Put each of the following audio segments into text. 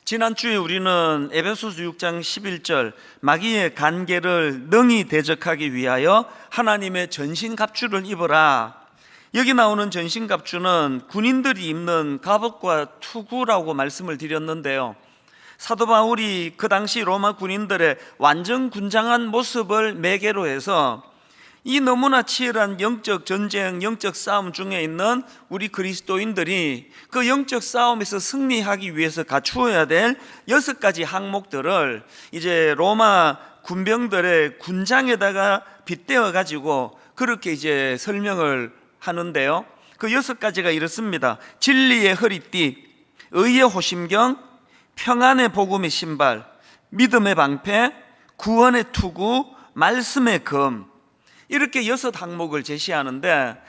지난주에 우리는 에베소서 6장 11절 마귀의 간계를 능히 대적하기 위하여 하나님의 전신갑주를 입어라. 여기 나오는 전신갑주는 군인들이 입는 갑옷과 투구라고 말씀을 드렸는데요, 사도 바울이 그 당시 로마 군인들의 완전 군장한 모습을 매개로 해서 이 너무나 치열한 영적 전쟁, 영적 싸움 중에 있는 우리 그리스도인들이 그 영적 싸움에서 승리하기 위해서 갖추어야 될 6가지 항목들을 이제 로마 군병들의 군장에다가 빗대어 가지고 그렇게 이제 설명을 하는데요, 그 6가지가 이렇습니다. 진리의 허리띠, 의의 호심경, 평안의 복음의 신발, 믿음의 방패, 구원의 투구, 말씀의 검, 이렇게 6항목을 제시하는데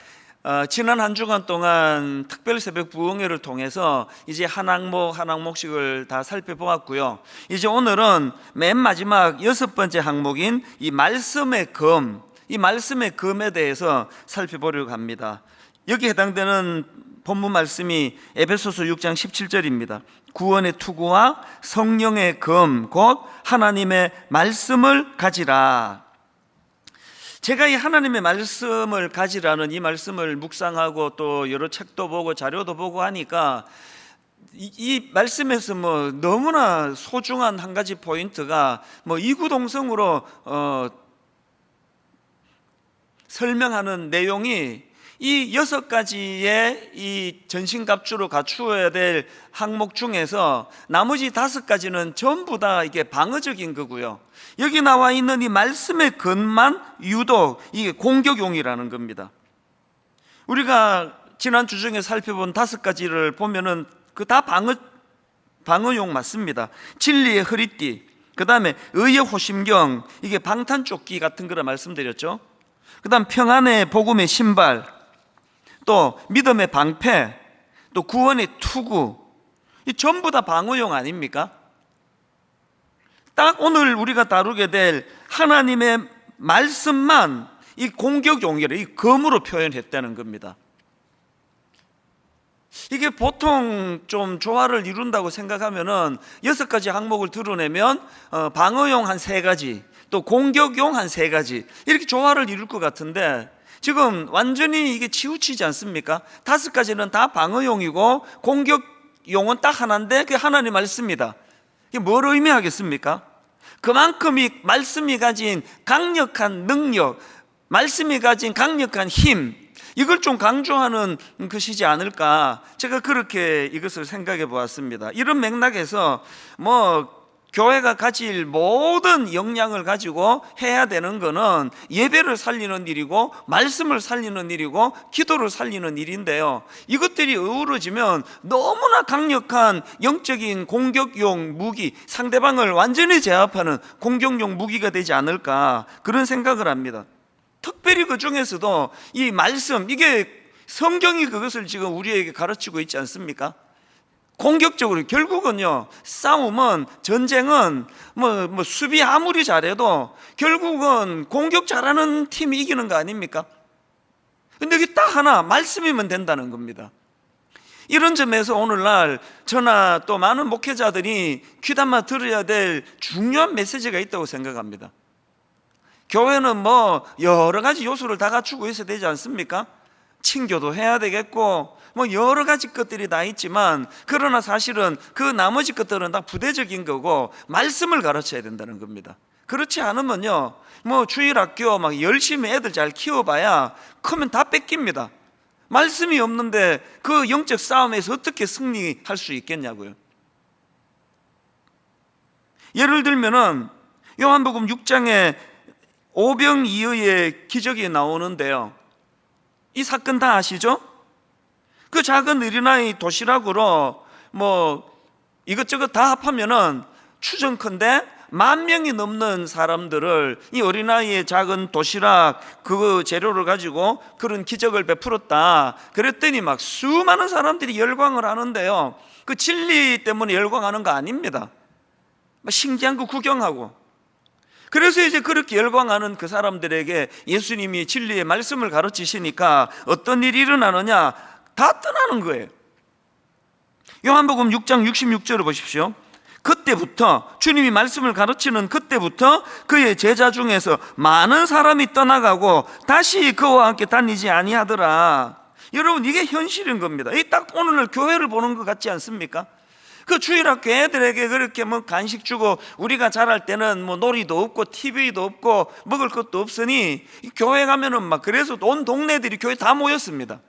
지난 한 주간 동안 특별 새벽 부흥회를 통해서 이제 한 항목씩을 다 살펴보았고요. 이제 오늘은 맨 마지막 6번째 항목인 이 말씀의 검, 이 말씀의 검에 대해서 살펴보려고 합니다. 여기에 해당되는 본문 말씀이 에베소서 6장 17절입니다. 구원의 투구와 성령의 검, 곧 하나님의 말씀을 가지라. 제가 이 하나님의 말씀을 가지라는 이 말씀을 묵상하고 또 여러 책도 보고 자료도 보고 하니까 이 말씀에서 너무나 소중한 한 가지 포인트가 이구동성으로 설명하는 내용이 이 6가지의 이 전신갑주로 갖추어야 될 항목 중에서 나머지 5가지는 전부 다 이게 방어적인 거고요, 여기 나와 있는 이 말씀의 근만 유독 이게 공격용이라는 겁니다. 우리가 지난 주 중에 살펴본 5가지를 보면은 그 다 방어용 맞습니다. 진리의 허리띠, 그 다음에 의의 호심경, 이게 방탄조끼 같은 거라 말씀드렸죠. 그 다음 평안의 복음의 신발, 또 믿음의 방패, 또 구원의 투구, 이 전부 다 방어용 아닙니까? 딱 오늘 우리가 다루게 될 하나님의 말씀만 이 공격용이라, 이 검으로 표현했다는 겁니다. 이게 보통 좀 조화를 이룬다고 생각하면은 6가지 항목을 드러내면 방어용 한 3가지, 또 공격용 한 3가지, 이렇게 조화를 이룰 것 같은데 지금 완전히 이게 치우치지 않습니까? 5가지는 다 방어용이고 공격용은 딱 하나인데 그게 하나님 말씀입니다. 이게 뭘 의미하겠습니까? 그만큼 이 말씀이 가진 강력한 능력, 말씀이 가진 강력한 힘, 이걸 좀 강조하는 것이지 않을까, 제가 그렇게 이것을 생각해 보았습니다. 이런 맥락에서 교회가 가질 모든 역량을 가지고 해야 되는 것은 예배를 살리는 일이고 말씀을 살리는 일이고 기도를 살리는 일인데요, 이것들이 어우러지면 너무나 강력한 영적인 공격용 무기, 상대방을 완전히 제압하는 공격용 무기가 되지 않을까, 그런 생각을 합니다. 특별히 그 중에서도 이 말씀, 이게 성경이 그것을 지금 우리에게 가르치고 있지 않습니까? 공격적으로 결국은요, 싸움은, 전쟁은 수비 아무리 잘해도 결국은 공격 잘하는 팀이 이기는 거 아닙니까? 근데 이게 딱 하나 말씀이면 된다는 겁니다. 이런 점에서 오늘날 저나 또 많은 목회자들이 귀담아 들어야 될 중요한 메시지가 있다고 생각합니다. 교회는 여러 가지 요소를 다 갖추고 있어야 되지 않습니까? 친교도 해야 되겠고 여러 가지 것들이 다 있지만, 그러나 사실은 그 나머지 것들은 다 부대적인 거고 말씀을 가르쳐야 된다는 겁니다. 그렇지 않으면요, 주일학교 열심히 애들 잘 키워봐야 크면 다 뺏깁니다. 말씀이 없는데 그 영적 싸움에서 어떻게 승리할 수 있겠냐고요. 예를 들면은 요한복음 6장에 오병이어의 기적이 나오는데요, 이 사건 다 아시죠? 그 작은 어린아이 도시락으로 이것저것 다 합하면은 추정컨대 10,000명이 넘는 사람들을 이 어린아이의 작은 도시락 그 재료를 가지고 그런 기적을 베풀었다. 그랬더니 수많은 사람들이 열광을 하는데요, 그 진리 때문에 열광하는 거 아닙니다. 신기한 거 구경하고. 그래서 이제 그렇게 열광하는 그 사람들에게 예수님이 진리의 말씀을 가르치시니까 어떤 일이 일어나느냐, 다 떠나는 거예요. 요한복음 6장 66절을 보십시오. 그때부터, 주님이 말씀을 가르치는 그때부터 그의 제자 중에서 많은 사람이 떠나가고 다시 그와 함께 다니지 아니하더라. 여러분, 이게 현실인 겁니다. 이 딱 오늘날 교회를 보는 것 같지 않습니까? 그 주일학교 애들에게 그렇게 뭐 간식 주고, 우리가 자랄 때는 뭐 놀이도 없고 TV도 없고 먹을 것도 없으니 교회 가면은 막, 그래서 온 동네들이 교회 다 모였습니다.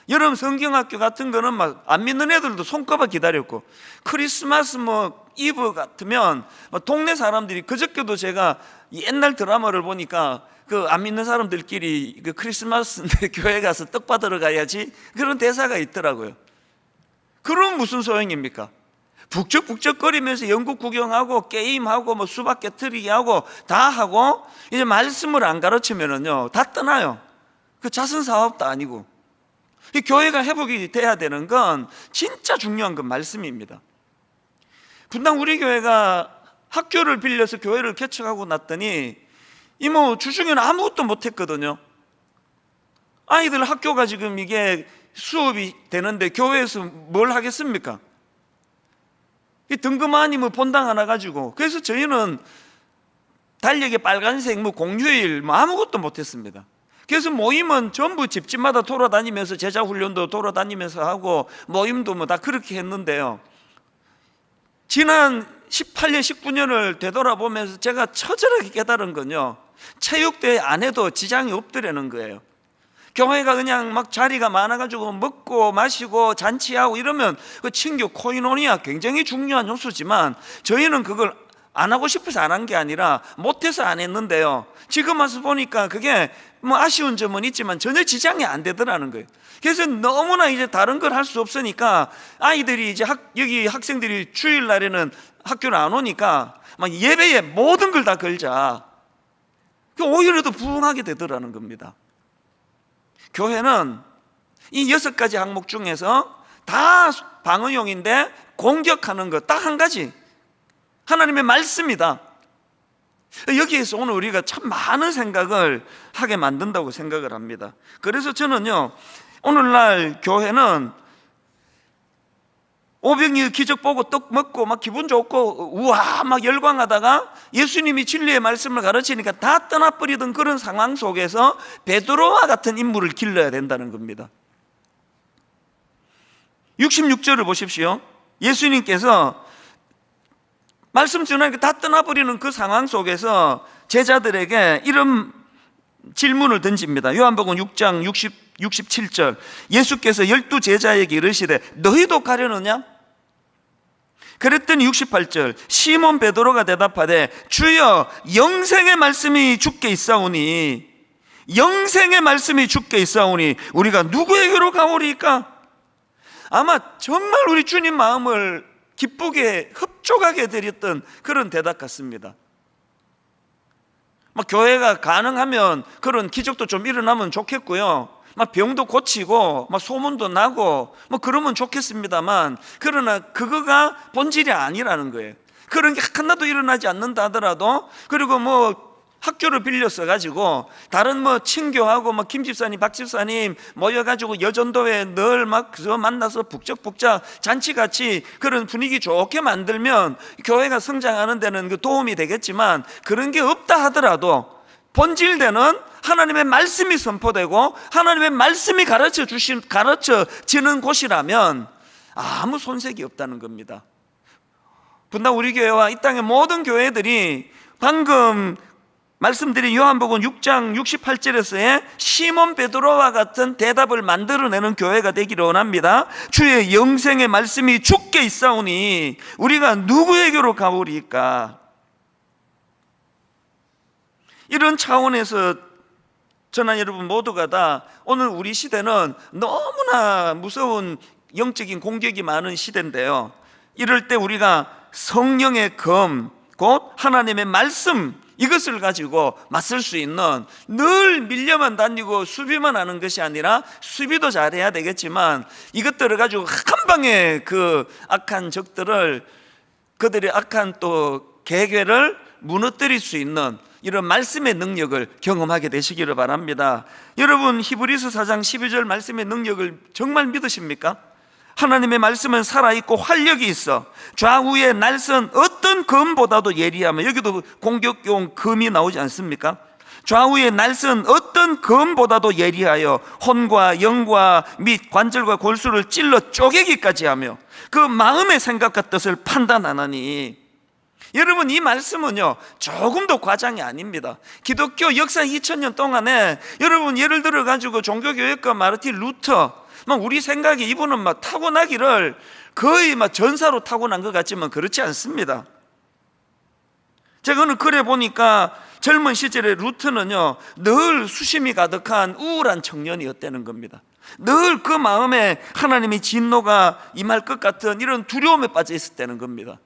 여름 성경학교 같은 거는 막 안 믿는 애들도 손꼽아 기다렸고, 크리스마스 뭐 이브 같으면 동네 사람들이, 그저께도 제가 옛날 드라마를 보니까 그 안 믿는 사람들끼리 그 크리스마스인데 교회 가서 떡 받으러 가야지, 그런 대사가 있더라고요. 그럼 무슨 소용입니까? 북적북적거리면서 영국 구경하고 게임하고 뭐 수박 깨트리기 하고 다 하고, 이제 말씀을 안 가르치면은요 다 떠나요. 그 자선 사업도 아니고. 이 교회가 회복이 돼야 되는 건, 진짜 중요한 건 말씀입니다. 분당 우리 교회가 학교를 빌려서 교회를 개척하고 났더니 이모 주중에는 아무것도 못했거든요. 아이들 학교가 지금 이게 수업이 되는데 교회에서 뭘 하겠습니까? 이 등급만이 뭐 본당 하나 가지고. 그래서 저희는 달력에 빨간색 뭐 공휴일 뭐 아무것도 못했습니다. 그래서 모임은 전부 집집마다 돌아다니면서 제자 훈련도 돌아다니면서 하고, 모임도 뭐 다 그렇게 했는데요, 지난 18년 19년을 되돌아보면서 제가 처절하게 깨달은 건요, 체육대회 안 해도 지장이 없더라는 거예요. 교회가 그냥 막 자리가 많아가지고 먹고 마시고 잔치하고 이러면 그 친교 코이노니아 굉장히 중요한 요소지만, 저희는 그걸 안 하고 싶어서 안 한 게 아니라 못해서 안 했는데요, 지금 와서 보니까 그게 뭐 아쉬운 점은 있지만 전혀 지장이 안 되더라는 거예요. 그래서 너무나 이제 다른 걸 할 수 없으니까 아이들이 이제 여기 학생들이 주일날에는 학교를 안 오니까 막 예배에 모든 걸 다 걸자. 오히려 더 부흥하게 되더라는 겁니다. 교회는 이 6가지 항목 중에서 다 방어용인데 공격하는 것 딱 한 가지, 하나님의 말씀이다. 여기에서 오늘 우리가 참 많은 생각을 하게 만든다고 생각을 합니다. 그래서 저는요, 오늘날 교회는 오병이의 기적 보고 떡 먹고 막 기분 좋고 우와 막 열광하다가 예수님이 진리의 말씀을 가르치니까 다 떠나버리던 그런 상황 속에서 베드로와 같은 인물을 길러야 된다는 겁니다. 66절을 보십시오. 예수님께서 말씀 전하니까 다 떠나버리는 그 상황 속에서 제자들에게 이런 질문을 던집니다. 요한복음 6장 67절, 예수께서 12 제자에게 이르시되 너희도 가려느냐? 그랬더니 68절, 시몬 베드로가 대답하되 주여 영생의 말씀이 주께 있사오니, 영생의 말씀이 주께 있사오니 우리가 누구에게로 가오리까? 아마 정말 우리 주님 마음을 기쁘게 흡족하게 드렸던 그런 대답 같습니다. 막 교회가 가능하면 그런 기적도 좀 일어나면 좋겠고요, 막 병도 고치고 막 소문도 나고 뭐 그러면 좋겠습니다만, 그러나 그거가 본질이 아니라는 거예요. 그런 게 하나도 일어나지 않는다 하더라도, 그리고 뭐 학교를 빌려서 가지고 다른 뭐 친교하고 뭐 김 집사님 박 집사님 모여가지고 여전도에 늘 막 그저 만나서 북적북적 잔치같이 그런 분위기 좋게 만들면 교회가 성장하는 데는 그 도움이 되겠지만, 그런 게 없다 하더라도 본질되는 하나님의 말씀이 선포되고 하나님의 말씀이 가르쳐지는 곳이라면 아무 손색이 없다는 겁니다. 분당 우리 교회와 이 땅의 모든 교회들이 방금 말씀드린 요한복음 6장 68절에서의 시몬 베드로와 같은 대답을 만들어내는 교회가 되기를 원합니다. 주의 영생의 말씀이 주께 있사오니 우리가 누구에게로 가오리까? 이런 차원에서 저나 여러분 모두가 다, 오늘 우리 시대는 너무나 무서운 영적인 공격이 많은 시대인데요, 이럴 때 우리가 성령의 검, 곧 하나님의 말씀, 이것을 가지고 맞설 수 있는, 늘 밀려만 다니고 수비만 하는 것이 아니라 수비도 잘해야 되겠지만 이것들을 가지고 한 방에 그 악한 적들을, 그들의 악한 또 계획을 무너뜨릴 수 있는 이런 말씀의 능력을 경험하게 되시기를 바랍니다. 여러분, 히브리서 4장 12절 말씀의 능력을 정말 믿으십니까? 하나님의 말씀은 살아있고 활력이 있어 좌우의 날선 어떤 검보다도 예리하며, 여기도 공격용 검이 나오지 않습니까? 좌우의 날선 어떤 검보다도 예리하여 혼과 영과 및 관절과 골수를 찔러 쪼개기까지 하며 그 마음의 생각과 뜻을 판단하나니. 여러분, 이 말씀은요 조금도 과장이 아닙니다. 기독교 역사 2000년 동안에 여러분 예를 들어 가지고 종교교역가 마르틴 루터, 우리 생각에 이분은 타고나기를 거의 전사로 타고난 것 같지만 그렇지 않습니다. 제가 어느 글에 보니까 젊은 시절에 루터는요 늘 수심이 가득한 우울한 청년이었다는 겁니다. 늘 그 마음에 하나님의 진노가 임할 것 같은 이런 두려움에 빠져 있었다는 겁니다.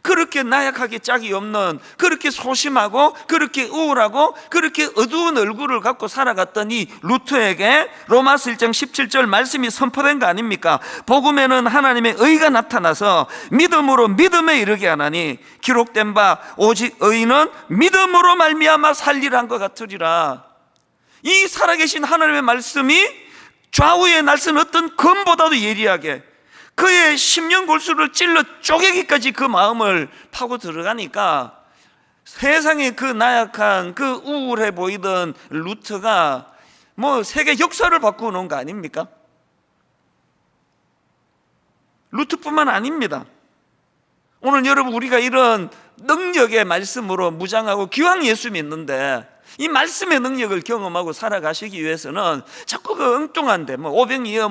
그렇게 나약하게 짝이 없는, 그렇게 소심하고 그렇게 우울하고 그렇게 어두운 얼굴을 갖고 살아갔던 이 루터에게 로마서 1장 17절 말씀이 선포된 거 아닙니까? 복음에는 하나님의 의가 나타나서 믿음으로 믿음에 이르게 하나니 기록된 바 오직 의인은 믿음으로 말미암아 살리라 한 것 같으리라. 이 살아계신 하나님의 말씀이 좌우의 날선 어떤 검보다도 예리하게 그의 심령 골수를 찔러 쪼개기까지 그 마음을 파고 들어가니까 세상에 그 나약한, 그 우울해 보이던 루터가 세계 역사를 바꾸어 놓은 거 아닙니까? 루터뿐만 아닙니다. 오늘 여러분 우리가 이런 능력의 말씀으로 무장하고 기왕 예수 믿는데 이 말씀의 능력을 경험하고 살아가시기 위해서는 자꾸 그 엉뚱한데 오병이어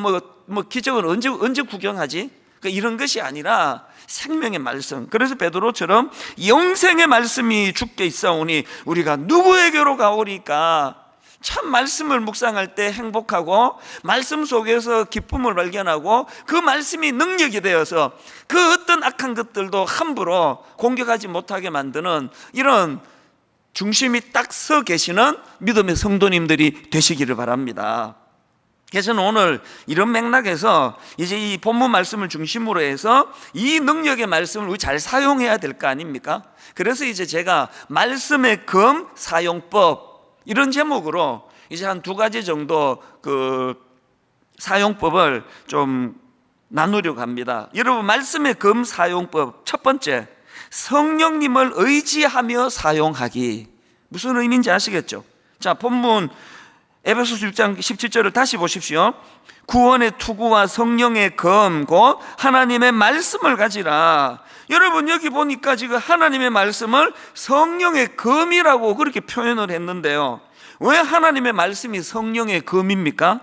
기적은 언제 구경하지? 이런 것이 아니라 생명의 말씀. 그래서 베드로처럼 영생의 말씀이 주께 있사오니 우리가 누구에게로 가오리까? 참 말씀을 묵상할 때 행복하고 말씀 속에서 기쁨을 발견하고 그 말씀이 능력이 되어서 그 어떤 악한 것들도 함부로 공격하지 못하게 만드는 이런 중심이 딱 서 계시는 믿음의 성도님들이 되시기를 바랍니다. 그래서 저는 오늘 이런 맥락에서 이제 이 본문 말씀을 중심으로 해서 이 능력의 말씀을 우리 잘 사용해야 될 거 아닙니까? 그래서 이제 제가 말씀의 검 사용법 이런 제목으로 이제 한 2가지 정도 그 사용법을 좀 나누려고 합니다. 여러분, 말씀의 검 사용법 첫 번째, 성령님을 의지하며 사용하기. 무슨 의미인지 아시겠죠? 자, 본문 에베소서 6장 17절을 다시 보십시오. 구원의 투구와 성령의 검 곧 하나님의 말씀을 가지라. 여러분, 여기 보니까 지금 하나님의 말씀을 성령의 검이라고 그렇게 표현을 했는데요, 왜 하나님의 말씀이 성령의 검입니까?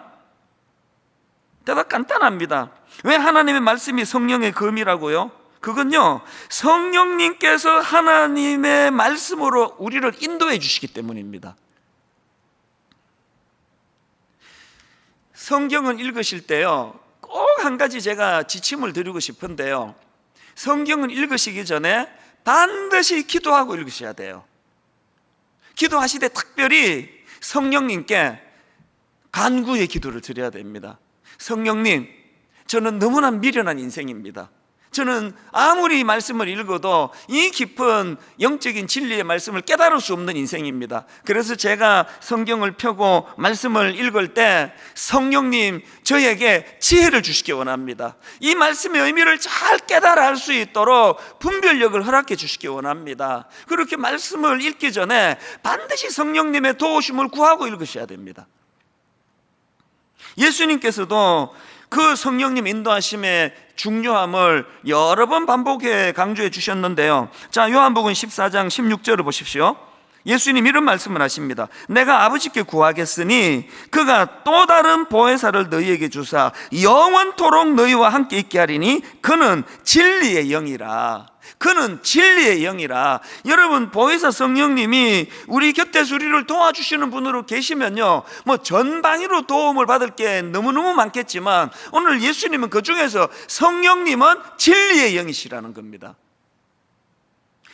대답 간단합니다. 왜 하나님의 말씀이 성령의 검이라고요? 그건요, 성령님께서 하나님의 말씀으로 우리를 인도해 주시기 때문입니다. 성경을 읽으실 때요, 꼭 한 가지 제가 지침을 드리고 싶은데요, 성경을 읽으시기 전에 반드시 기도하고 읽으셔야 돼요. 기도하실 때 특별히 성령님께 간구의 기도를 드려야 됩니다. 성령님, 저는 너무나 미련한 인생입니다. 저는 아무리 말씀을 읽어도 이 깊은 영적인 진리의 말씀을 깨달을 수 없는 인생입니다. 그래서 제가 성경을 펴고 말씀을 읽을 때 성령님, 저에게 지혜를 주시기 원합니다. 이 말씀의 의미를 잘 깨달아 알 수 있도록 분별력을 허락해 주시기 원합니다. 그렇게 말씀을 읽기 전에 반드시 성령님의 도우심을 구하고 읽으셔야 됩니다. 예수님께서도 그 성령님 인도하심의 중요함을 여러 번 반복해 강조해 주셨는데요, 자, 요한복음 14장 16절을 보십시오. 예수님 이런 말씀을 하십니다. 내가 아버지께 구하겠으니 그가 또 다른 보혜사를 너희에게 주사 영원토록 너희와 함께 있게 하리니 그는 진리의 영이라. 그는 진리의 영이라. 여러분, 보혜사 성령님이 우리 곁에서 우리를 도와주시는 분으로 계시면요, 전방위로 도움을 받을 게 너무너무 많겠지만 오늘 예수님은 그 중에서 성령님은 진리의 영이시라는 겁니다.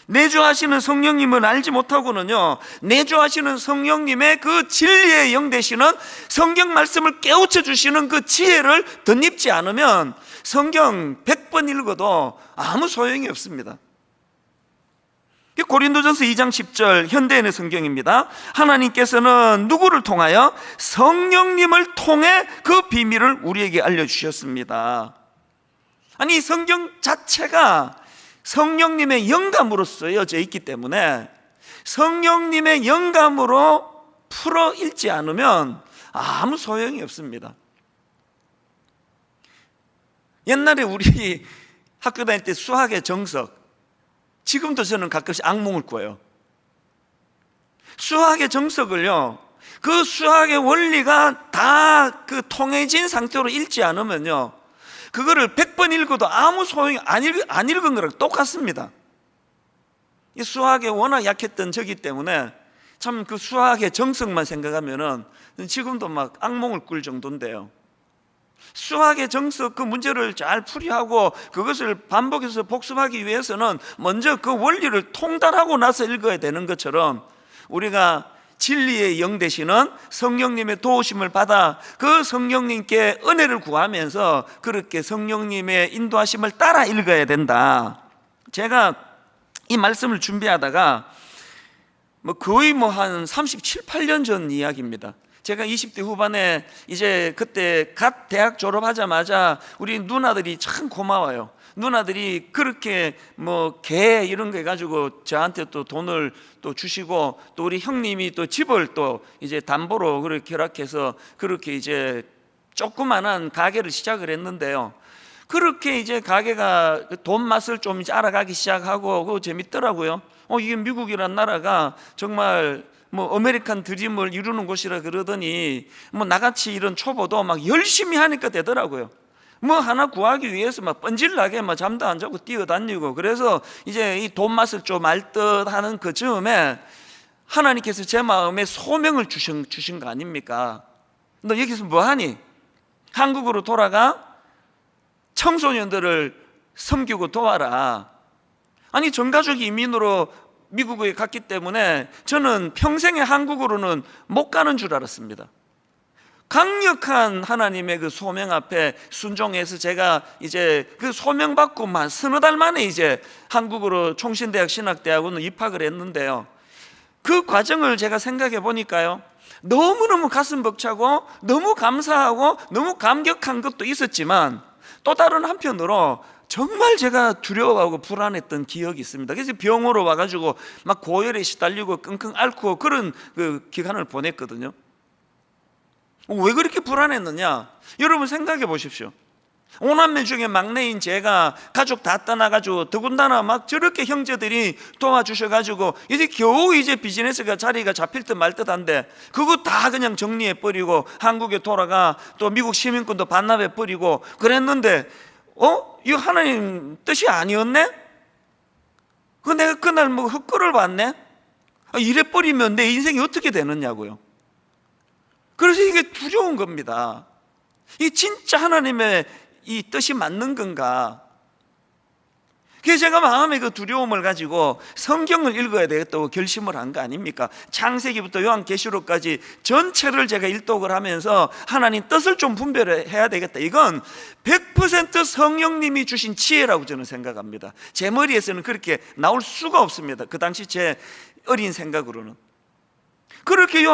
내주하시는 성령님을 알지 못하고는요, 내주하시는 성령님의 그 진리의 영 되시는 성경 말씀을 깨우쳐 주시는 그 지혜를 덧입지 않으면 성경 100번 읽어도 아무 소용이 없습니다. 고린도전서 2장 10절 현대인의 성경입니다. 하나님께서는 누구를 통하여? 성령님을 통해 그 비밀을 우리에게 알려주셨습니다. 아니 성경 자체가 성령님의 영감으로 쓰여져 있기 때문에 성령님의 영감으로 풀어 읽지 않으면 아무 소용이 없습니다. 옛날에 우리 학교 다닐 때 수학의 정석, 지금도 저는 가끔씩 악몽을 꿔요. 수학의 정석을요, 그 수학의 원리가 다 그 통해진 상태로 읽지 않으면요, 그거를 100번 읽어도 아무 소용이 안 읽은 거랑 똑같습니다. 이 수학에 워낙 약했던 저기 때문에 참 그 수학의 정석만 생각하면은 지금도 막 악몽을 꿀 정도인데요. 수학의 정석 그 문제를 잘 풀이하고 그것을 반복해서 복습하기 위해서는 먼저 그 원리를 통달하고 나서 읽어야 되는 것처럼 우리가 진리의 영 되시는 성령님의 도우심을 받아 그 성령님께 은혜를 구하면서 그렇게 성령님의 인도하심을 따라 읽어야 된다. 제가 이 말씀을 준비하다가 거의 한 37, 8년 전 이야기입니다. 제가 20대 후반에 이제 그때 갓 대학 졸업하자마자 우리 누나들이 참 고마워요. 누나들이 그렇게 개 이런 거 해가지고 저한테 또 돈을 또 주시고, 또 우리 형님이 또 집을 또 이제 담보로 그렇게 결합해서 그렇게 이제 조그만한 가게를 시작을 했는데요. 그렇게 이제 가게가 돈 맛을 좀 이제 알아가기 시작하고 그거 재밌더라고요. 이게 미국이란 나라가 정말 아메리칸 드림을 이루는 곳이라 그러더니 나같이 이런 초보도 막 열심히 하니까 되더라고요. 하나 구하기 위해서 막 뻔질나게 잠도 안 자고 뛰어다니고, 그래서 이제 이 돈 맛을 좀 알 듯 하는 그 즈음에 하나님께서 제 마음에 소명을 주신 거 아닙니까? 너 여기서 뭐하니? 한국으로 돌아가 청소년들을 섬기고 도와라. 아니 전가족 이민으로 미국에 갔기 때문에 저는 평생에 한국으로는 못 가는 줄 알았습니다. 강력한 하나님의 그 소명 앞에 순종해서 제가 이제 그 소명 받고만 서너 달 만에 이제 한국으로 총신대학 신학대학원을 입학을 했는데요. 그 과정을 제가 생각해 보니까요, 너무너무 가슴 벅차고 너무 감사하고 너무 감격한 것도 있었지만 또 다른 한편으로 정말 제가 두려워하고 불안했던 기억이 있습니다. 그래서 병으로 와가지고 막 고열에 시달리고 끙끙 앓고 그런 그 기간을 보냈거든요. 왜 그렇게 불안했느냐? 여러분 생각해 보십시오. 5남매 중에 막내인 제가 가족 다 떠나가지고 더군다나 막 저렇게 형제들이 도와주셔가지고 이제 겨우 이제 비즈니스가 자리가 잡힐 듯 말 듯한데 그거 다 그냥 정리해버리고 한국에 돌아가 또 미국 시민권도 반납해버리고 그랬는데 이거 하나님 뜻이 아니었네? 내가 그날 헛걸을 봤네? 이래버리면 내 인생이 어떻게 되느냐고요. 그래서 이게 두려운 겁니다. 이 진짜 하나님의 이 뜻이 맞는 건가? 그래서 제가 마음에 그 두려움을 가지고 성경을 읽어야 되겠다고 결심을 한 거 아닙니까? 창세기부터 요한계시록까지 전체를 제가 일독을 하면서 하나님 뜻을 좀 분별해야 되겠다. 이건 100% 성령님이 주신 지혜라고 저는 생각합니다. 제 머리에서는 그렇게 나올 수가 없습니다. 그 당시 제 어린 생각으로는. 그렇게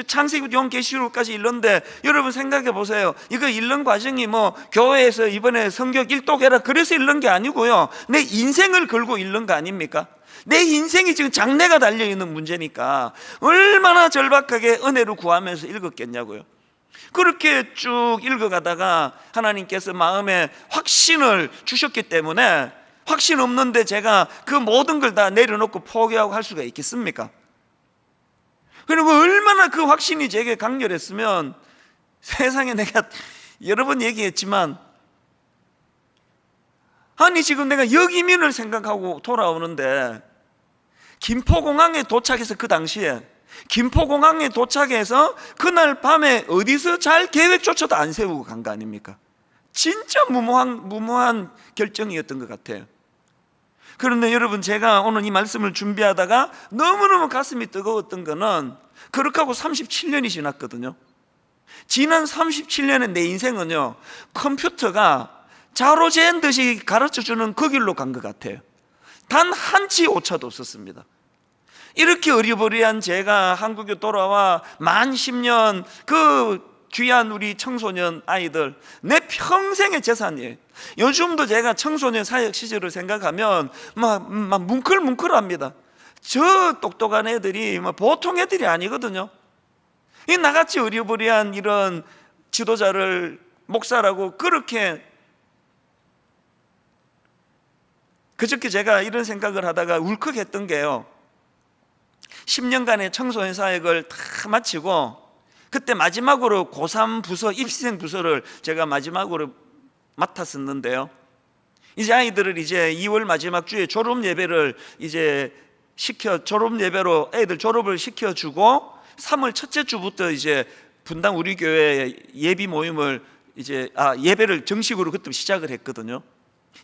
창세기부터 요한계시록까지 읽는데 여러분 생각해 보세요. 이거 읽는 과정이 교회에서 이번에 성경 일독해라 그래서 읽는 게 아니고요, 내 인생을 걸고 읽는 거 아닙니까? 내 인생이 지금 장래가 달려있는 문제니까 얼마나 절박하게 은혜를 구하면서 읽었겠냐고요. 그렇게 쭉 읽어가다가 하나님께서 마음에 확신을 주셨기 때문에, 확신 없는데 제가 그 모든 걸 다 내려놓고 포기하고 할 수가 있겠습니까? 그리고 얼마나 그 확신이 제게 강렬했으면, 세상에 내가 여러 번 얘기했지만, 아니 지금 내가 역이민을 생각하고 돌아오는데 김포공항에 도착해서, 그 당시에 김포공항에 도착해서 그날 밤에 어디서 잘 계획조차도 안 세우고 간 거 아닙니까? 진짜 무모한 결정이었던 것 같아요. 그런데 여러분, 제가 오늘 이 말씀을 준비하다가 너무너무 가슴이 뜨거웠던 거는, 그렇게 하고 37년이 지났거든요. 지난 37년의 내 인생은요, 컴퓨터가 자로 재는 듯이 가르쳐주는 그 길로 간 것 같아요. 단 한치 오차도 없었습니다. 이렇게 어리버리한 제가 한국에 돌아와 만 10년 그 귀한 우리 청소년 아이들, 내 평생의 재산이에요. 요즘도 제가 청소년 사역 시절을 생각하면 막 뭉클뭉클합니다. 저 똑똑한 애들이 보통 애들이 아니거든요. 이 나같이 어리버리한 이런 지도자를 목사라고 그렇게, 그저께 제가 이런 생각을 하다가 울컥했던 게요, 10년간의 청소년 사역을 다 마치고 그때 마지막으로 고3 부서, 입시생 부서를 제가 마지막으로 맡았었는데요, 이제 아이들을 이제 2월 마지막 주에 졸업 예배를 이제 졸업 예배로 애들 졸업을 시켜주고 3월 첫째 주부터 이제 분당 우리 교회 예비 모임을 예배를 정식으로 그때 시작을 했거든요.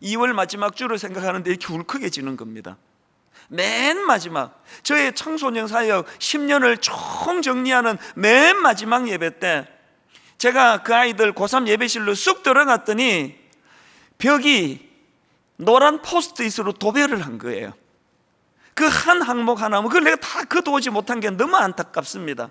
2월 마지막 주를 생각하는데 이렇게 울컥해지는 겁니다. 맨 마지막, 저의 청소년 사역 10년을 총 정리하는 맨 마지막 예배 때 제가 그 아이들 고3 예배실로 쑥 들어갔더니 벽이 노란 포스트잇으로 도배를 한 거예요. 그 한 항목 하나면 그걸 내가 다 거두지 못한 게 너무 안타깝습니다.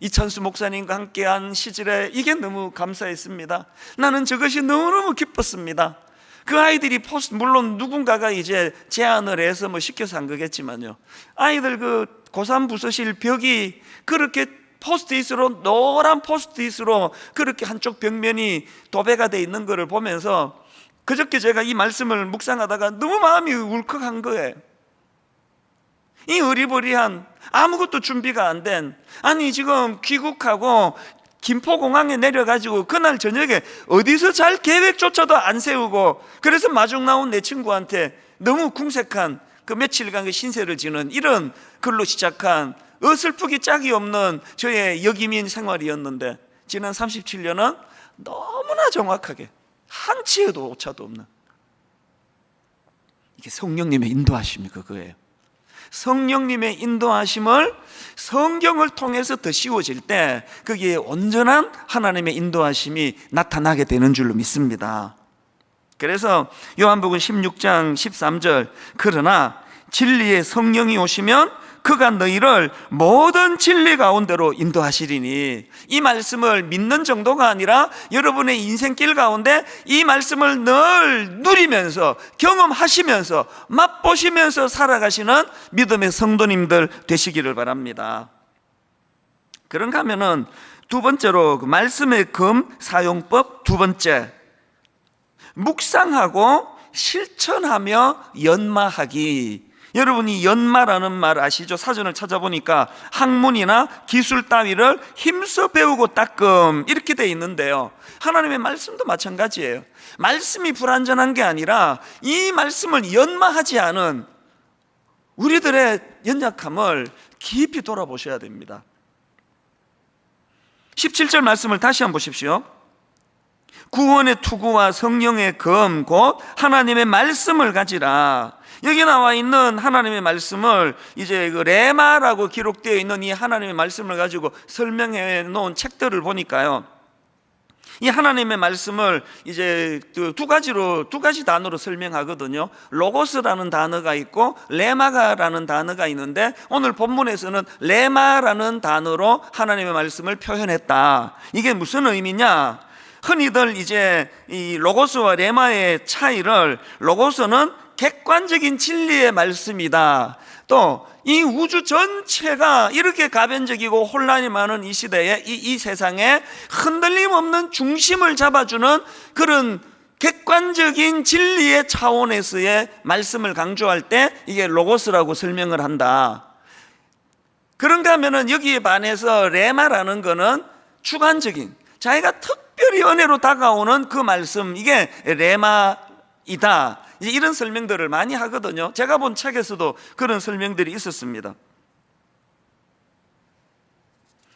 이찬수 목사님과 함께한 시절에 이게 너무 감사했습니다. 나는 저것이 너무너무 기뻤습니다. 그 아이들이 물론 누군가가 이제 제안을 해서 시켜서 한 거겠지만요, 아이들 그 고3 부서실 벽이 그렇게 포스트잇으로, 노란 포스트잇으로 그렇게 한쪽 벽면이 도배가 돼 있는 것을 보면서 그저께 제가 이 말씀을 묵상하다가 너무 마음이 울컥한 거예요. 이 어리버리한, 아무것도 준비가 안 된, 아니 지금 귀국하고 김포공항에 내려가지고 그날 저녁에 어디서 잘 계획조차도 안 세우고, 그래서 마중 나온 내 친구한테 너무 궁색한 그 며칠간 그 신세를 지는 이런 글로 시작한 어설프기 짝이 없는 저의 여기민 생활이었는데, 지난 37년은 너무나 정확하게 한 치에도 오차도 없는, 이게 성령님의 인도하심이 그거예요. 성령님의 인도하심을 성경을 통해서 더 씌워질 때 거기에 온전한 하나님의 인도하심이 나타나게 되는 줄로 믿습니다. 그래서 요한복음 16장 13절, 그러나 진리의 성령이 오시면 그가 너희를 모든 진리 가운데로 인도하시리니, 이 말씀을 믿는 정도가 아니라 여러분의 인생길 가운데 이 말씀을 늘 누리면서 경험하시면서 맛보시면서 살아가시는 믿음의 성도님들 되시기를 바랍니다. 그런가 하면은 두 번째로 그 말씀의 금 사용법, 두 번째, 묵상하고 실천하며 연마하기. 여러분이 연마라는 말 아시죠? 사전을 찾아보니까 학문이나 기술 따위를 힘써 배우고 닦음 이렇게 돼 있는데요, 하나님의 말씀도 마찬가지예요. 말씀이 불완전한 게 아니라 이 말씀을 연마하지 않은 우리들의 연약함을 깊이 돌아보셔야 됩니다. 17절 말씀을 다시 한번 보십시오. 구원의 투구와 성령의 검 곧 하나님의 말씀을 가지라. 여기 나와 있는 하나님의 말씀을 이제 그 레마라고 기록되어 있는 이 하나님의 말씀을 가지고 설명해 놓은 책들을 보니까요, 이 하나님의 말씀을 이제 두 가지 단어로 설명하거든요. 로고스라는 단어가 있고 레마가라는 단어가 있는데, 오늘 본문에서는 레마라는 단어로 하나님의 말씀을 표현했다. 이게 무슨 의미냐? 흔히들 이제 이 로고스와 레마의 차이를, 로고스는 객관적인 진리의 말씀이다, 또 이 우주 전체가 이렇게 가변적이고 혼란이 많은 이 시대에 이 세상에 흔들림 없는 중심을 잡아주는 그런 객관적인 진리의 차원에서의 말씀을 강조할 때 이게 로고스라고 설명을 한다. 그런가 하면은 여기에 반해서 레마라는 거는 주관적인, 자기가 특별히 은혜로 다가오는 그 말씀, 이게 레마이다, 이런 설명들을 많이 하거든요. 제가 본 책에서도 그런 설명들이 있었습니다.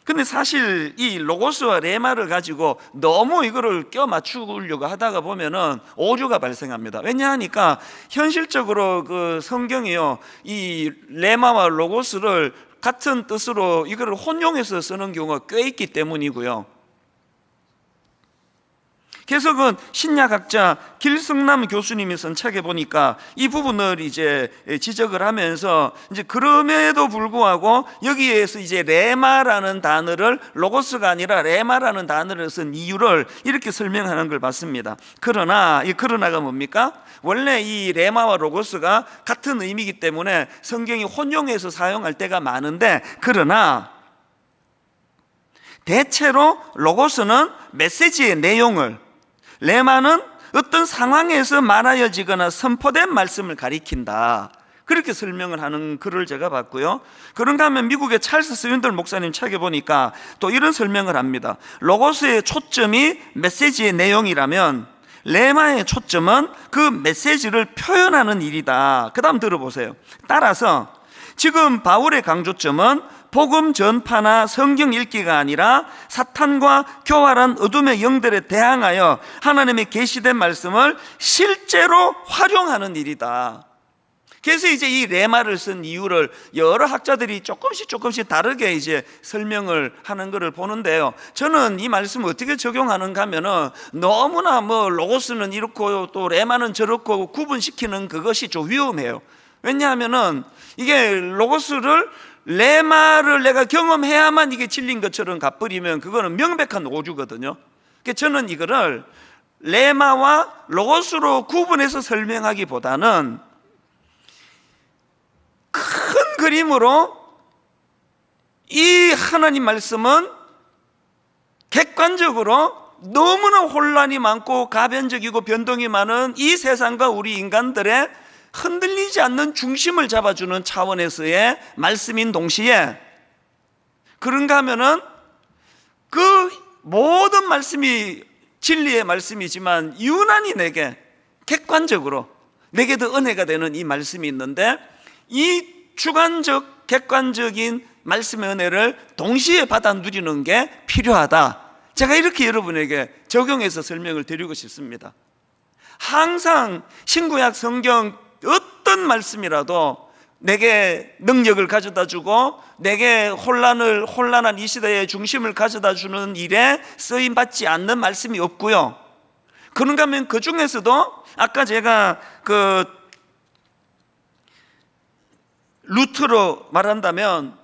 근데 사실 이 로고스와 레마를 가지고 너무 이거를 껴 맞추려고 하다가 보면은 오류가 발생합니다. 왜냐하니까 현실적으로 그 성경이요, 이 레마와 로고스를 같은 뜻으로 이거를 혼용해서 쓰는 경우가 꽤 있기 때문이고요. 개석은 신약학자 길승남 교수님이 쓴 책에 보니까 이 부분을 이제 지적을 하면서 이제 그럼에도 불구하고 여기에서 이제 레마라는 단어를 로고스가 아니라 레마라는 단어를 쓴 이유를 이렇게 설명하는 걸 봤습니다. 그러나 이 그러나가 뭡니까? 원래 이 레마와 로고스가 같은 의미이기 때문에 성경이 혼용해서 사용할 때가 많은데, 그러나 대체로 로고스는 메시지의 내용을, 레마는 어떤 상황에서 말하여지거나 선포된 말씀을 가리킨다, 그렇게 설명을 하는 글을 제가 봤고요. 그런가 하면 미국의 찰스 스윈들 목사님 책에 보니까 또 이런 설명을 합니다. 로고스의 초점이 메시지의 내용이라면 레마의 초점은 그 메시지를 표현하는 일이다. 그 다음 들어보세요. 따라서 지금 바울의 강조점은 복음 전파나 성경 읽기가 아니라 사탄과 교활한 어둠의 영들에 대항하여 하나님의 계시된 말씀을 실제로 활용하는 일이다. 그래서 이제 이 레마를 쓴 이유를 여러 학자들이 조금씩 다르게 이제 설명을 하는 것을 보는데요. 저는 이 말씀을 어떻게 적용하는가 하면은 너무나 뭐 로고스는 이렇고 또 레마는 저렇고 구분시키는 그것이 좀 위험해요. 왜냐하면은 이게 로고스를, 레마를 내가 경험해야만 이게 진리인 것처럼 가버리면 그거는 명백한 오류거든요. 그래서 저는 이거를 레마와 로고스로 구분해서 설명하기보다는 큰 그림으로 이 하나님 말씀은 객관적으로 너무나 혼란이 많고 가변적이고 변동이 많은 이 세상과 우리 인간들의 흔들리지 않는 중심을 잡아주는 차원에서의 말씀인 동시에, 그런가 하면은 그 모든 말씀이 진리의 말씀이지만 유난히 내게 객관적으로 내게도 은혜가 되는 이 말씀이 있는데, 이 주관적 객관적인 말씀의 은혜를 동시에 받아 누리는 게 필요하다. 제가 이렇게 여러분에게 적용해서 설명을 드리고 싶습니다. 항상 신구약 성경 어떤 말씀이라도 내게 능력을 가져다 주고 내게 혼란한 이 시대의 중심을 가져다 주는 일에 쓰임 받지 않는 말씀이 없고요. 그런가 하면 그 중에서도 아까 제가 그 루트로 말한다면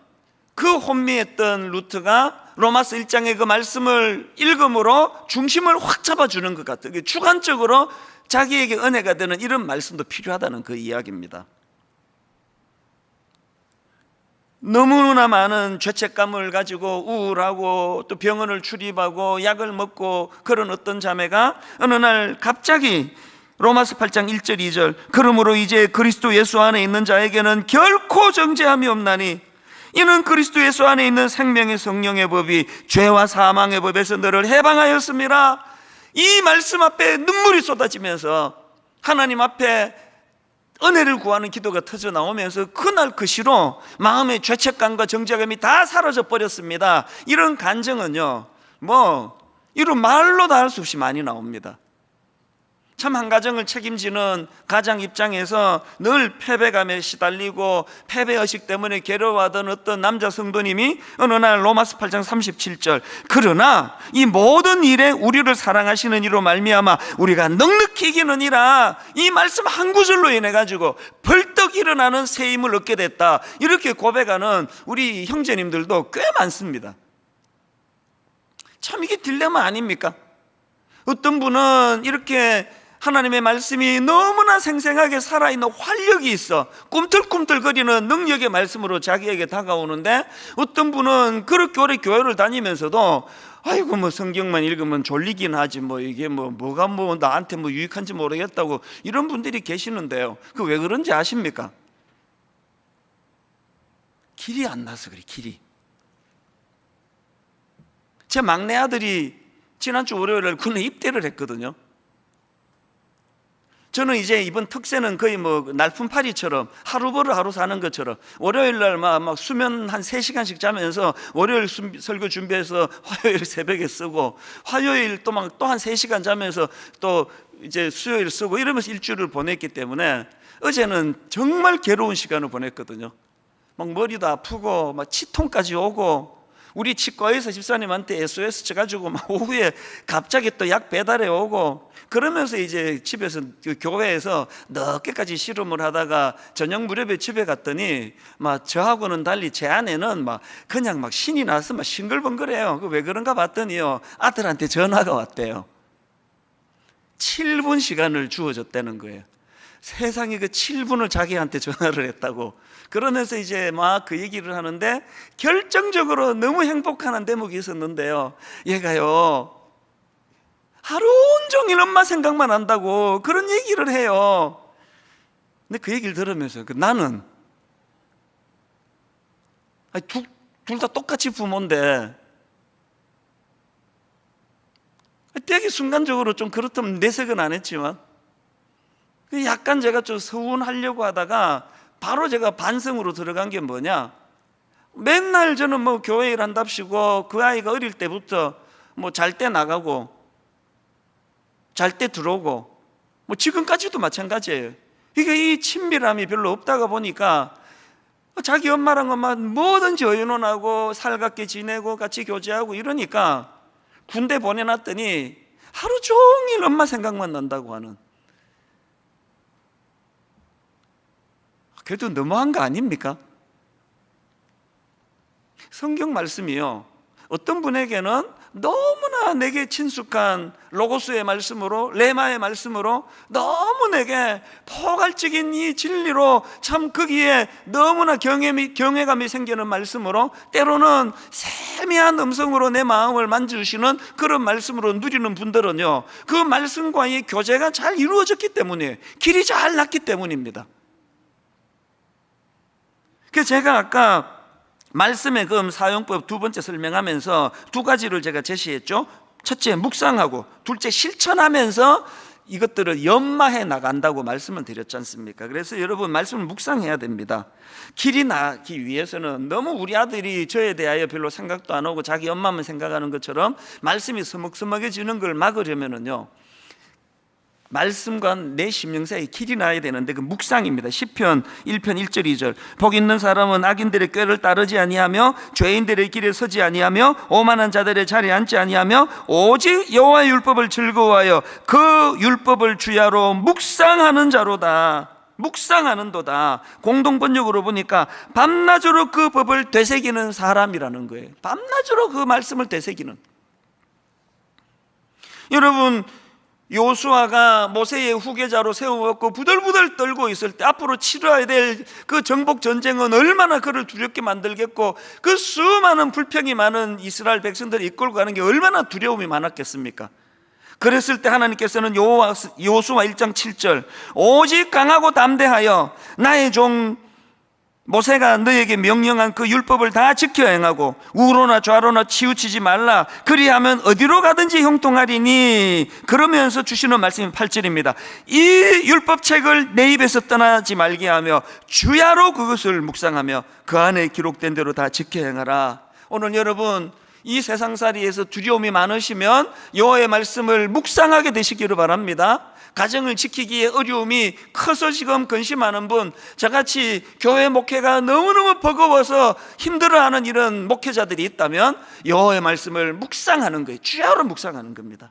그 혼미했던 루트가 로마서 1장의 그 말씀을 읽음으로 중심을 확 잡아주는 것 같아요. 주관적으로 자기에게 은혜가 되는 이런 말씀도 필요하다는 그 이야기입니다. 너무나 많은 죄책감을 가지고 우울하고 또 병원을 출입하고 약을 먹고 그런 어떤 자매가 어느 날 갑자기 로마서 8장 1절 2절 그러므로 이제 그리스도 예수 안에 있는 자에게는 결코 정죄함이 없나니 이는 그리스도 예수 안에 있는 생명의 성령의 법이 죄와 사망의 법에서 너를 해방하였습니다. 이 말씀 앞에 눈물이 쏟아지면서 하나님 앞에 은혜를 구하는 기도가 터져 나오면서 그날 그 시로 마음의 죄책감과 정죄감이 다 사라져 버렸습니다. 이런 간증은요, 이런 말로 다 할 수 없이 많이 나옵니다. 참 한 가정을 책임지는 가장 입장에서 늘 패배감에 시달리고 패배의식 때문에 괴로워하던 어떤 남자 성도님이 어느 날 로마서 8장 37절 그러나 이 모든 일에 우리를 사랑하시는 이로 말미암아 우리가 넉넉히 이기느니라, 이 말씀 한 구절로 인해 가지고 벌떡 일어나는 새 힘을 얻게 됐다, 이렇게 고백하는 우리 형제님들도 꽤 많습니다. 참 이게 딜레마 아닙니까? 어떤 분은 이렇게 하나님의 말씀이 너무나 생생하게 살아있는 활력이 있어 꿈틀꿈틀거리는 능력의 말씀으로 자기에게 다가오는데, 어떤 분은 그렇게 오래 교회를 다니면서도 아이고 성경만 읽으면 졸리긴 하지 이게 뭐가 나한테 유익한지 모르겠다고 이런 분들이 계시는데요. 그 왜 그런지 아십니까? 길이 안 나서 그래. 길이. 제 막내 아들이 지난주 월요일날 군에 입대를 했거든요. 저는 이제 이번 특세는 거의 날품팔이처럼 하루 벌어 하루 사는 것처럼 월요일날 막 수면 한 3시간씩 자면서 월요일 설교 준비해서 화요일 새벽에 쓰고 화요일 또 한 3시간 자면서 또 이제 수요일 쓰고 이러면서 일주일을 보냈기 때문에 어제는 정말 괴로운 시간을 보냈거든요. 막 머리도 아프고 막 치통까지 오고 우리 치과에서 집사님한테 SOS 쳐가지고 막 오후에 갑자기 또 약 배달해 오고, 그러면서 이제 집에서 그 교회에서 늦게까지 씨름을 하다가 저녁 무렵에 집에 갔더니 막 저하고는 달리 제 아내는 막 그냥 막 신이 나서 막 싱글벙글해요. 왜 그런가 봤더니요, 아들한테 전화가 왔대요. 7분 시간을 주어졌다는 거예요. 세상에 그 7분을 자기한테 전화를 했다고. 그러면서 이제 막 그 얘기를 하는데, 결정적으로 너무 행복한 대목이 있었는데요, 얘가요 하루 온종일 엄마 생각만 한다고 그런 얘기를 해요. 근데 그 얘기를 들으면서 나는 둘 다 똑같이 부모인데 되게 순간적으로 좀 그렇다면 내색은 안 했지만 약간 제가 좀 서운하려고 하다가 바로 제가 반성으로 들어간 게 뭐냐, 맨날 저는 뭐 교회 일 한답시고 그 아이가 어릴 때부터 뭐 잘 때 나가고 잘 때 들어오고 뭐 지금까지도 마찬가지예요. 이게 이 친밀함이 별로 없다가 보니까 자기 엄마랑 뭐든지 의논하고 살갑게 지내고 같이 교제하고 이러니까 군대 보내놨더니 하루 종일 엄마 생각만 난다고 하는, 그래도 너무한 거 아닙니까? 성경 말씀이요, 어떤 분에게는 너무나 내게 친숙한 로고스의 말씀으로, 레마의 말씀으로 너무 내게 포괄적인 이 진리로 참 거기에 너무나 경외감이 생기는 말씀으로, 때로는 세미한 음성으로 내 마음을 만져주시는 그런 말씀으로 누리는 분들은요, 그 말씀과의 교제가 잘 이루어졌기 때문에, 길이 잘 났기 때문입니다. 그래서 제가 아까 말씀의 금 사용법 두 번째 설명하면서 두 가지를 제가 제시했죠. 첫째 묵상하고, 둘째 실천하면서 이것들을 연마해 나간다고 말씀을 드렸지 않습니까? 그래서 여러분, 말씀을 묵상해야 됩니다. 길이 나기 위해서는 너무 우리 아들이 저에 대하여 별로 생각도 안 하고 자기 엄마만 생각하는 것처럼 말씀이 서먹서먹해지는 걸 막으려면은요, 말씀과 내 심령 사이에 길이 나야 되는데 그 묵상입니다. 시편 1편 1절 2절 복 있는 사람은 악인들의 꾀를 따르지 아니하며 죄인들의 길에 서지 아니하며 오만한 자들의 자리에 앉지 아니하며 오직 여호와의 율법을 즐거워하여 그 율법을 주야로 묵상하는 자로다. 묵상하는도다. 공동번역으로 보니까 밤낮으로 그 법을 되새기는 사람이라는 거예요. 밤낮으로 그 말씀을 되새기는. 여러분, 요수아가 모세의 후계자로 세워갖고 부들부들 떨고 있을 때 앞으로 치러야 될 그 정복 전쟁은 얼마나 그를 두렵게 만들겠고, 그 수많은 불평이 많은 이스라엘 백성들을 이끌고 가는 게 얼마나 두려움이 많았겠습니까? 그랬을 때 하나님께서는 요수아 1장 7절 오직 강하고 담대하여 나의 종 모세가 너에게 명령한 그 율법을 다 지켜 행하고 우로나 좌로나 치우치지 말라. 그리하면 어디로 가든지 형통하리니. 그러면서 주시는 말씀이 8절입니다. 이 율법책을 내 입에서 떠나지 말게 하며 주야로 그것을 묵상하며 그 안에 기록된 대로 다 지켜 행하라. 오늘 여러분, 이 세상살이에서 두려움이 많으시면 여호와의 말씀을 묵상하게 되시기를 바랍니다. 가정을 지키기에 어려움이 커서 지금 근심하는 분, 저같이 교회 목회가 너무너무 버거워서 힘들어하는 이런 목회자들이 있다면 여호와의 말씀을 묵상하는 거예요. 주야로 묵상하는 겁니다.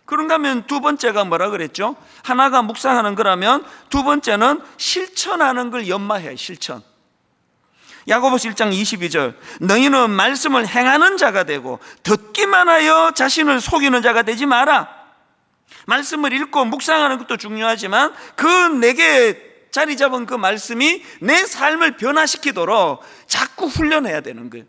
그런가 하면 두 번째가 뭐라 그랬죠? 하나가 묵상하는 거라면 두 번째는 실천하는 걸 연마해요. 실천. 야고보서 1장 22절 너희는 말씀을 행하는 자가 되고 듣기만 하여 자신을 속이는 자가 되지 마라. 말씀을 읽고 묵상하는 것도 중요하지만 그 내게 자리 잡은 그 말씀이 내 삶을 변화시키도록 자꾸 훈련해야 되는 거예요.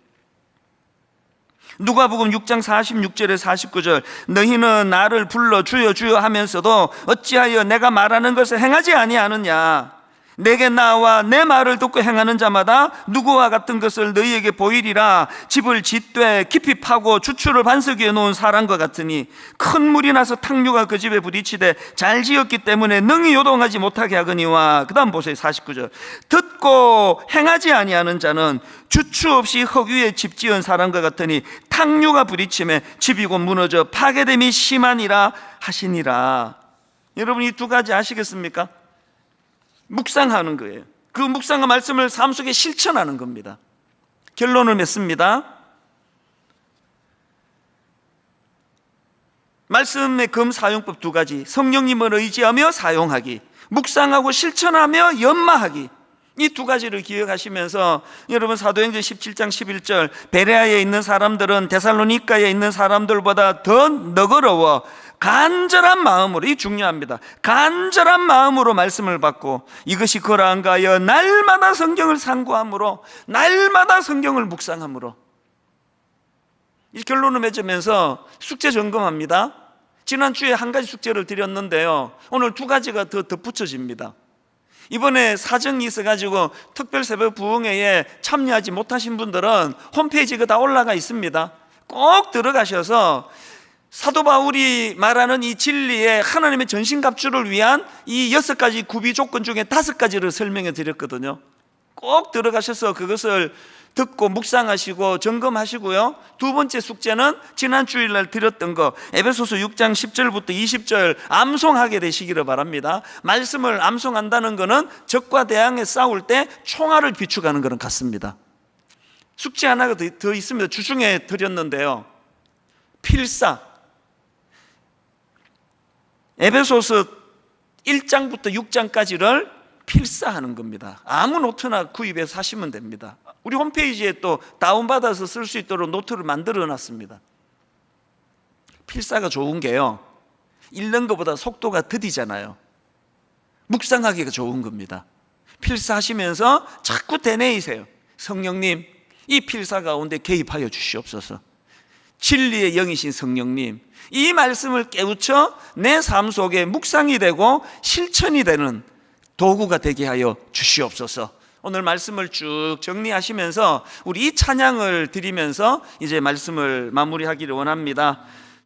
누가복음 6장 46절에 49절 너희는 나를 불러 주여 주여 하면서도 어찌하여 내가 말하는 것을 행하지 아니하느냐. 내게 나와 내 말을 듣고 행하는 자마다 누구와 같은 것을 너희에게 보이리라. 집을 짓되 깊이 파고 주추를 반석 위에 놓은 사람과 같으니 큰 물이 나서 탕류가 그 집에 부딪히되 잘 지었기 때문에 능히 요동하지 못하게 하거니와. 그 다음 보세요. 49절 듣고 행하지 아니하는 자는 주추 없이 흙 위에 집 지은 사람과 같으니 탕류가 부딪힘에 집이 곧 무너져 파괴됨이 심하니라 하시니라. 여러분, 이 두 가지 아시겠습니까? 묵상하는 거예요. 그 묵상과 말씀을 삶 속에 실천하는 겁니다. 결론을 맺습니다. 말씀의 검사용법 두 가지, 성령님을 의지하며 사용하기, 묵상하고 실천하며 연마하기, 이 두 가지를 기억하시면서 여러분 사도행전 17장 11절 베레아에 있는 사람들은 데살로니가에 있는 사람들보다 더 너그러워 간절한 마음으로, 이 중요합니다, 간절한 마음으로 말씀을 받고 이것이 그러한가 하여 날마다 성경을 상고함으로, 날마다 성경을 묵상함으로. 이 결론을 맺으면서 숙제 점검합니다. 지난주에 한 가지 숙제를 드렸는데요, 오늘 두 가지가 더 덧붙여집니다. 이번에 사정이 있어가지고 특별 새벽 부흥회에 참여하지 못하신 분들은 홈페이지가 다 올라가 있습니다. 꼭 들어가셔서 사도 바울이 말하는 이 진리의 하나님의 전신갑주를 위한 이 6가지 구비 조건 중에 5가지를 설명해 드렸거든요. 꼭 들어가셔서 그것을 듣고 묵상하시고 점검하시고요. 두 번째 숙제는 지난 주일날 드렸던 거, 에베소서 6장 10절부터 20절 암송하게 되시기를 바랍니다. 말씀을 암송한다는 것은 적과 대항에 싸울 때 총알을 비축하는 거랑 같습니다. 숙제 하나가 더 있습니다. 주중에 드렸는데요, 필사, 에베소서 1장부터 6장까지를 필사하는 겁니다. 아무 노트나 구입해서 하시면 됩니다. 우리 홈페이지에 또 다운받아서 쓸 수 있도록 노트를 만들어 놨습니다. 필사가 좋은 게요, 읽는 것보다 속도가 더디잖아요. 묵상하기가 좋은 겁니다. 필사하시면서 자꾸 되뇌이세요. 성령님, 이 필사 가운데 개입하여 주시옵소서. 진리의 영이신 성령님, 이 말씀을 깨우쳐 내 삶 속에 묵상이 되고 실천이 되는 도구가 되게 하여 주시옵소서. 오늘 말씀을 쭉 정리하시면서 우리 이 찬양을 드리면서 이제 말씀을 마무리하기를 원합니다.